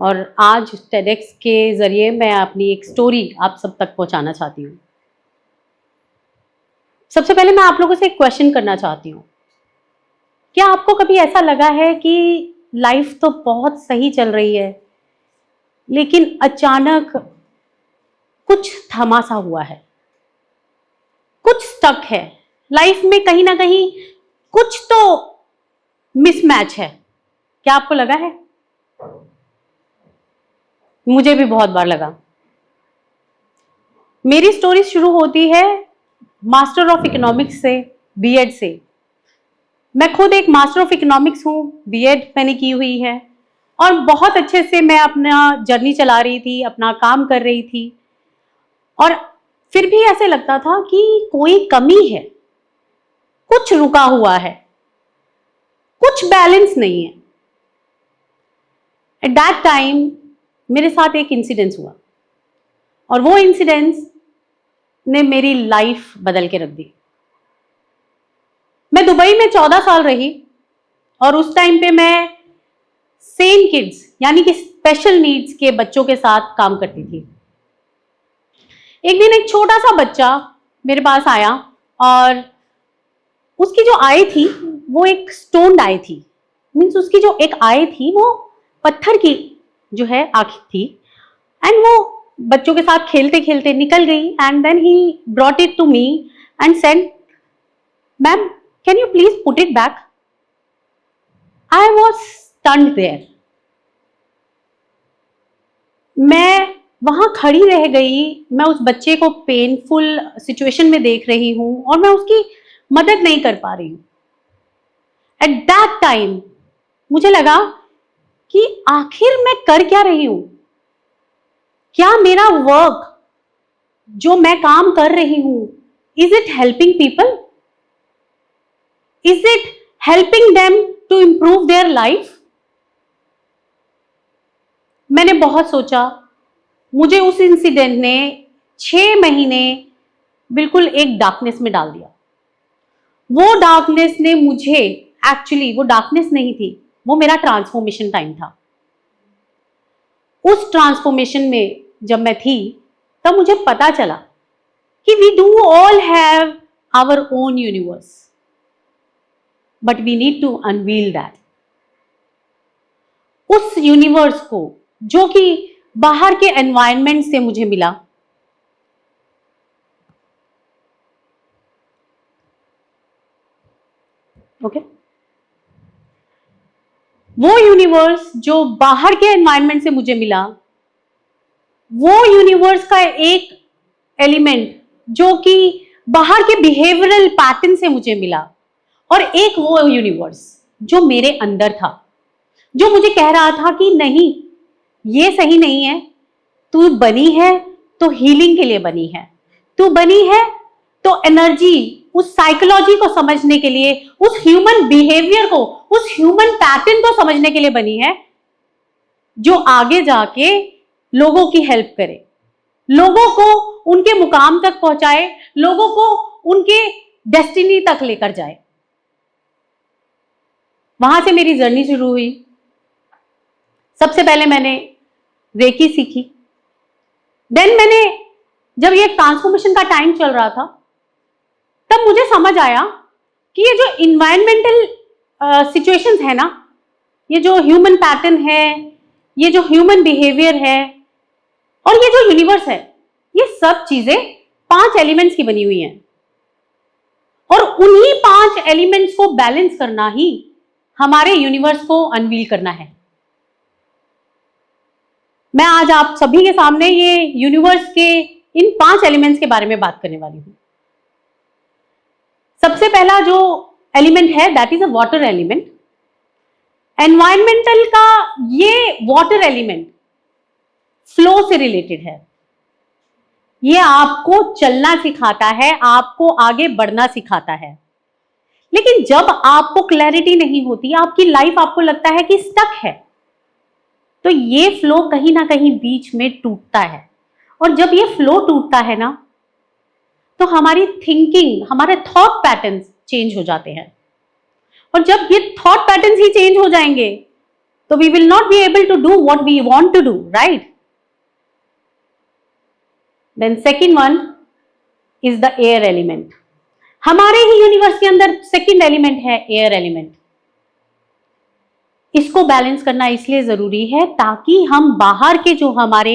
और आज TEDx के ज़रिए मैं अपनी एक स्टोरी आप सब तक पहुंचाना चाहती हूँ। सबसे पहले मैं आप लोगों से एक क्वेश्चन करना चाहती हूँ। क्या आपको कभी ऐसा लगा है कि लाइफ तो बहुत सही चल रही है, लेकिन अचानक कुछ थमा-सा हुआ है, कुछ स्टक है, लाइफ में कहीं ना कहीं कुछ तो मिसमैच है? क्या आपको लगा है? मुझे भी बहुत बार लगा। मेरी स्टोरी शुरू होती है मास्टर ऑफ इकोनॉमिक्स से, बीएड से। मैं खुद एक मास्टर ऑफ इकोनॉमिक्स हूँ, बीएड मैंने की हुई है और बहुत अच्छे से मैं अपना जर्नी चला रही थी, अपना काम कर रही थी। और फिर भी ऐसे लगता था कि कोई कमी है, कुछ रुका हुआ है, कुछ बैलेंस नहीं है। एट दैट टाइम मेरे साथ एक इंसिडेंस हुआ और वो इंसिडेंस ने मेरी लाइफ बदल के रख दी। मैं दुबई में 14 साल रही और उस टाइम पे मैं सेम किड्स यानी कि स्पेशल नीड्स के बच्चों के साथ काम करती थी। एक दिन एक छोटा सा बच्चा मेरे पास आया और उसकी जो आई थी वो एक स्टोन्ड आई थी। मीन्स उसकी जो एक आई थी वो पत्थर की जो है आंख थी। एंड वो बच्चों के साथ खेलते खेलते निकल गई and then he brought it to me and said, ma'am can you please put it back? I was stunned there. मैं वहां खड़ी रह गई। मैं उस बच्चे को पेनफुल सिचुएशन में देख रही हूं और मैं उसकी मदद नहीं कर पा रही हूं। एट दैट टाइम मुझे लगा कि आखिर मैं कर क्या रही हूं? क्या मेरा वर्क जो मैं काम कर रही हूं, is it helping people? Is it helping them to improve their life? मैंने बहुत सोचा। मुझे उस इंसिडेंट ने 6 महीने बिल्कुल एक डार्कनेस में डाल दिया। वो डार्कनेस ने मुझे, एक्चुअली वो डार्कनेस नहीं थी, वो मेरा ट्रांसफॉर्मेशन टाइम था। उस ट्रांसफॉर्मेशन में जब मैं थी तब मुझे पता चला कि we do all have our own universe, but we need to unveil that. उस यूनिवर्स को जो कि बाहर के एनवायरनमेंट से मुझे मिला, ओके, वो यूनिवर्स जो बाहर के एनवायरनमेंट से मुझे मिला, वो यूनिवर्स का एक एलिमेंट जो कि बाहर के बिहेवियरल पैटर्न से मुझे मिला, और एक वो यूनिवर्स जो मेरे अंदर था, जो मुझे कह रहा था कि नहीं, ये सही नहीं है। तू बनी है तो हीलिंग के लिए बनी है, तू बनी है तो एनर्जी, उस साइकोलॉजी को समझने के लिए, उस ह्यूमन बिहेवियर को, उस ह्यूमन पैटर्न को समझने के लिए बनी है, जो आगे जाके लोगों की हेल्प करे, लोगों को उनके मुकाम तक पहुंचाए, लोगों को उनके डेस्टिनी तक लेकर जाए। वहां से मेरी जर्नी शुरू हुई। सबसे पहले मैंने रेकी सीखी। देन मैंने, जब ये ट्रांसफॉर्मेशन का टाइम चल रहा था, तब मुझे समझ आया कि ये जो इन्वायरमेंटल सिचुएशंस है ना, ये जो ह्यूमन पैटर्न है, ये जो ह्यूमन बिहेवियर है और ये जो यूनिवर्स है, ये सब चीजें 5 एलिमेंट्स की बनी हुई हैं और उन्हीं 5 एलिमेंट्स को बैलेंस करना ही हमारे यूनिवर्स को अनवील करना है। मैं आज आप सभी के सामने ये यूनिवर्स के इन 5 एलिमेंट्स के बारे में बात करने वाली हूं। सबसे पहला जो एलिमेंट है that is a water element. Environmental का ये वाटर एलिमेंट फ्लो से रिलेटेड है। ये आपको चलना सिखाता है, आपको आगे बढ़ना सिखाता है। लेकिन जब आपको क्लैरिटी नहीं होती, आपकी लाइफ आपको लगता है कि स्टक है, तो ये फ्लो कहीं ना कहीं बीच में टूटता है। और जब ये फ्लो टूटता है ना, तो हमारी थिंकिंग, हमारे थॉट पैटर्न्स चेंज हो जाते हैं। और जब ये थॉट पैटर्न्स ही चेंज हो जाएंगे, तो we will not be able to do what we want to do, right? Then second one is the air element. हमारे ही यूनिवर्स के अंदर सेकेंड एलिमेंट है एयर एलिमेंट. इसको बैलेंस करना इसलिए जरूरी है ताकि हम बाहर के जो हमारे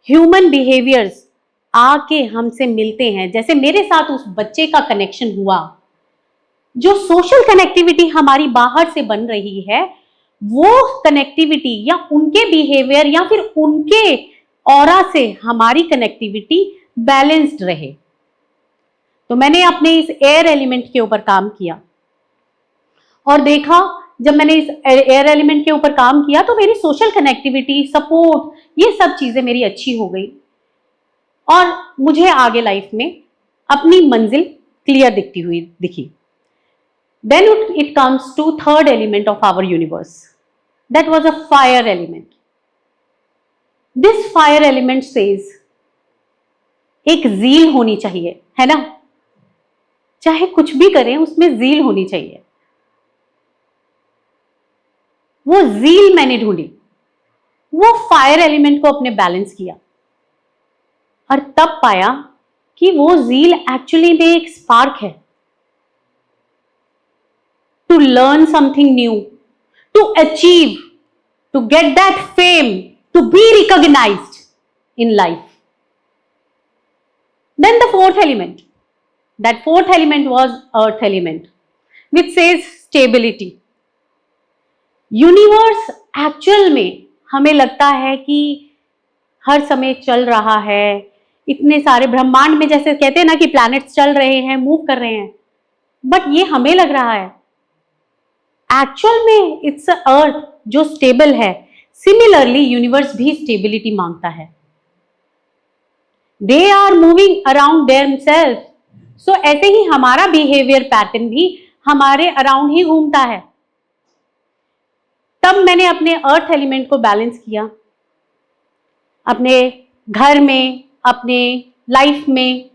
ह्यूमन बिहेवियर्स आके हमसे मिलते हैं, जैसे मेरे साथ उस बच्चे का कनेक्शन हुआ, जो सोशल कनेक्टिविटी हमारी बाहर से बन रही है, वो कनेक्टिविटी या उनके बिहेवियर या फिर उनके ऑरा से हमारी कनेक्टिविटी बैलेंस्ड रहे. तो मैंने अपने इस एयर एलिमेंट के ऊपर काम किया और देखा, जब मैंने इस एयर एलिमेंट के ऊपर काम किया तो मेरी सोशल कनेक्टिविटी, सपोर्ट, ये सब चीजें मेरी अच्छी हो गई और मुझे आगे लाइफ में अपनी मंजिल क्लियर दिखी. Then it comes to third element of our universe. That was a fire element. This fire element says, एक ज़ील होनी चाहिए, है ना? चाहे कुछ भी करें उसमें ज़ील होनी चाहिए. वो ज़ील मैंने ढूंढी, वो फायर एलिमेंट को अपने बैलेंस किया और तब पाया कि वो ज़ील एक्चुअली में एक स्पार्क है. To learn something new, to achieve, to get that fame, to be recognized in life. Then the fourth element, that fourth element was earth element, which says stability. Universe actual में हमें लगता है कि हर समय चल रहा है, इतने सारे ब्रह्मांड में जैसे कहते हैं ना कि प्लैनेट्स चल रहे हैं, मूव कर रहे हैं, बट ये हमें लग रहा है, एक्चुअल में इट्स अर्थ जो स्टेबल है. सिमिलरली यूनिवर्स भी स्टेबिलिटी मांगता है. They are moving around themselves. So ऐसे ही हमारा बिहेवियर पैटर्न भी हमारे अराउंड ही घूमता है. तब मैंने अपने अर्थ एलिमेंट को बैलेंस किया, अपने घर में, अपने लाइफ में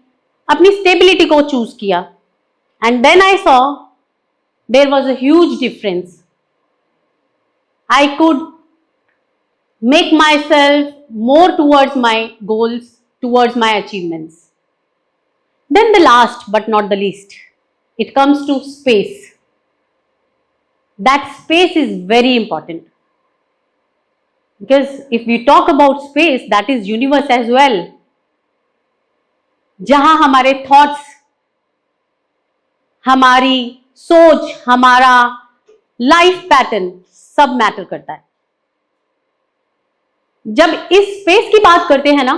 अपनी स्टेबिलिटी को चूज किया. And then I saw there was a huge difference. I could make myself more towards my goals, towards my achievements. Then the last but not the least, it comes to space. That space is very important. Because if we talk about space, that is universe as well. जहां हमारे thoughts, हमारी सोच, हमारा life pattern सब matter करता है. जब इस स्पेस की बात करते हैं ना,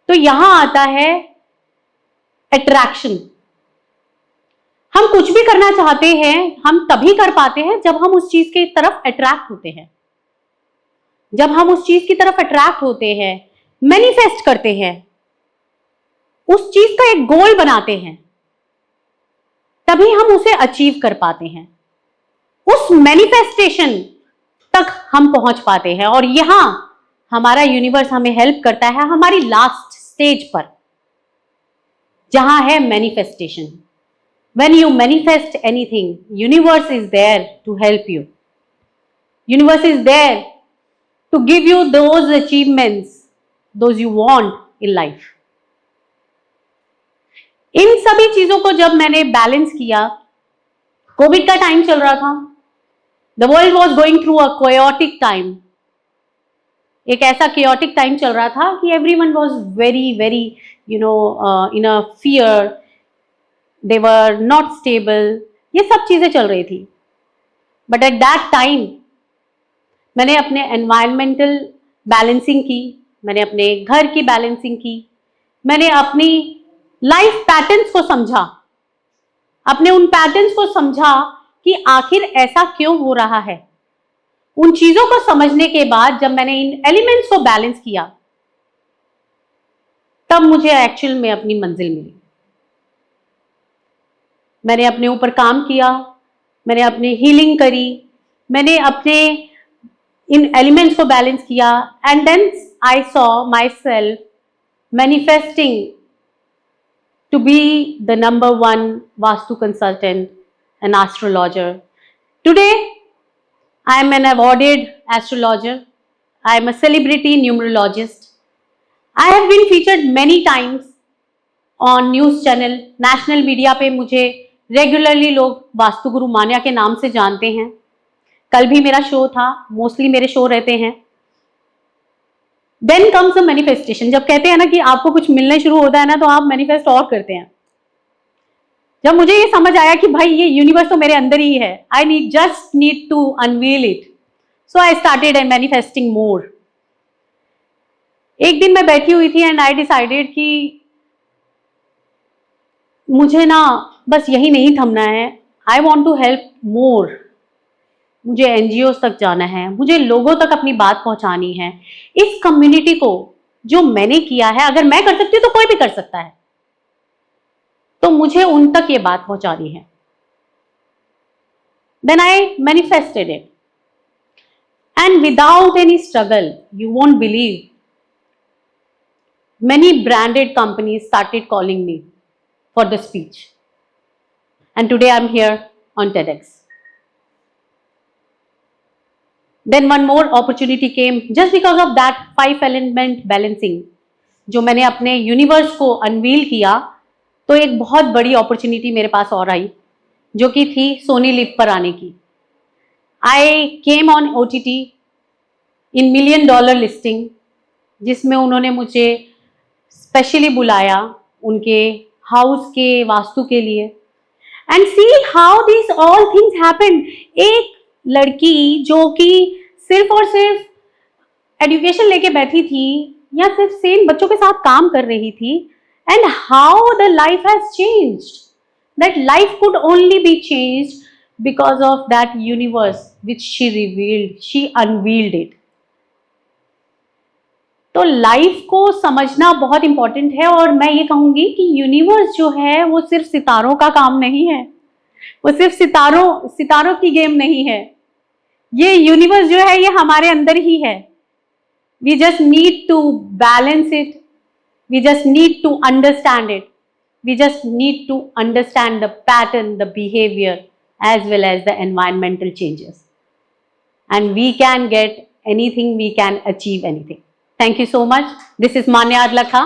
तो यहां आता है अट्रैक्शन. हम कुछ भी करना चाहते हैं, हम तभी कर पाते हैं जब हम उस चीज की तरफ अट्रैक्ट होते हैं. जब हम उस चीज की तरफ अट्रैक्ट होते हैं, मैनिफेस्ट करते हैं, उस चीज का एक गोल बनाते हैं, तभी हम उसे अचीव कर पाते हैं. उस मैनिफेस्टेशन तक हम पहुंच पाते हैं और यहां हमारा यूनिवर्स हमें हेल्प करता है हमारी लास्ट स्टेज पर, जहां है manifestation. When you manifest anything, universe is there to help you. Universe is there to give you those achievements, those you want in life. इन सभी चीजों को जब मैंने बैलेंस किया, कोविड का टाइम चल रहा था, the world was going through a chaotic time. एक ऐसा केयोटिक टाइम चल रहा था कि everyone was very very in a fear, they were not stable, ये सब चीजें चल रही थी. बट एट दैट टाइम मैंने अपने एनवायरमेंटल बैलेंसिंग की, मैंने अपने घर की बैलेंसिंग की, मैंने अपनी लाइफ पैटर्न्स को समझा, अपने उन पैटर्न्स को समझा कि आखिर ऐसा क्यों हो रहा है. उन चीजों को समझने के बाद जब मैंने इन एलिमेंट्स को बैलेंस किया, तब मुझे एक्चुअल में अपनी मंजिल मिली. मैंने अपने ऊपर काम किया, मैंने अपनी हीलिंग करी, मैंने अपने इन एलिमेंट्स को बैलेंस किया, and then I saw myself manifesting to be the number one Vastu consultant and astrologer. Today, I am an awarded astrologer. I am a celebrity numerologist. I have been featured many times on news channel, national media पे मुझे regularly लोग वास्तुगुरु मान्या के नाम से जानते हैं. कल भी मेरा शो था, मोस्टली मेरे शो रहते हैं. Then comes a manifestation. जब कहते हैं ना कि आपको कुछ मिलने शुरू होता है ना, तो आप मैनिफेस्ट और करते हैं. जब मुझे ये समझ आया कि भाई ये यूनिवर्स तो मेरे अंदर ही है, I just need to unveil it, so I started and manifesting more. एक दिन मैं बैठी हुई थी एंड आई डिसाइडेड कि मुझे ना बस यही नहीं थमना है. I want to help more. मुझे एनजीओ तक जाना है, मुझे लोगों तक अपनी बात पहुंचानी है. इस कम्युनिटी को जो मैंने किया है, अगर मैं कर सकती हूँ तो कोई भी कर सकता है. तो मुझे उन तक ये बात पहुंचानी है. Then I manifested it and without any struggle, you won't believe, many branded companies started calling me for the speech, and today I'm here on TEDx. Then one more opportunity came just because of that 5 element balancing जो मैंने अपने universe को unveil किया. तो एक बहुत बड़ी opportunity मेरे पास और आई, जो कि थी सोनी लिव पर आने की. I came on OTT in $1 million listing, जिसमें उन्होंने मुझे स्पेशली बुलाया उनके हाउस के वास्तु के लिए. And see how this all things happened. एक लड़की जो कि सिर्फ और सिर्फ एजुकेशन लेके बैठी थी या सिर्फ सेम बच्चों के साथ काम कर रही थी, and how the life has changed. That life could only be changed because of that universe which she revealed, she unveiled it. तो लाइफ को समझना बहुत इंपॉर्टेंट है. और मैं ये कहूंगी कि यूनिवर्स जो है वो सिर्फ सितारों का काम नहीं है, वो सिर्फ सितारों की गेम नहीं है. ये यूनिवर्स जो है ये हमारे अंदर ही है. We just need to balance it, we just need to understand it, we just need to understand the pattern, the behaviour as well as the environmental changes, and we can get anything, we can achieve anything. Thank you so much. This is Manya Adlakha.